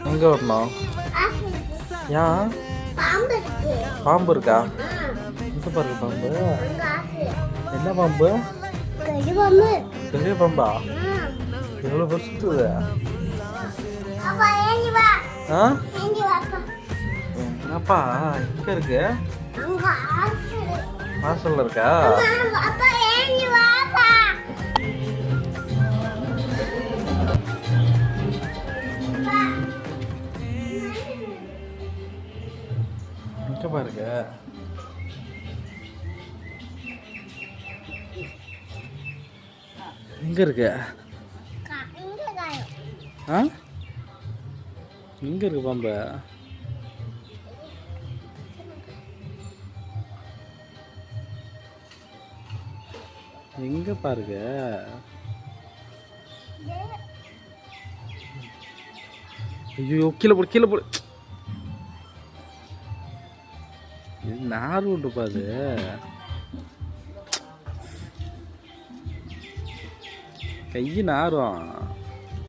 எங்கே வரணும்? ஏன் பாம்பு இருக்கா? எங்கே பாருங்க பாம்பு? என்ன பாம்பு? பெரிய பாம்பா? எவ்வளோ பெருசுது? என்னப்பா எங்கே இருக்கு? வாசல்ல இருக்கா? எங்க பாருங்க. எங்க இருக்கு? எங்க இருக்கு பாம்பு? எங்க பாருங்க. ஐயோ கீழே போடு கீழே போடு. நார் உண்டு பாது. கை நாரும்.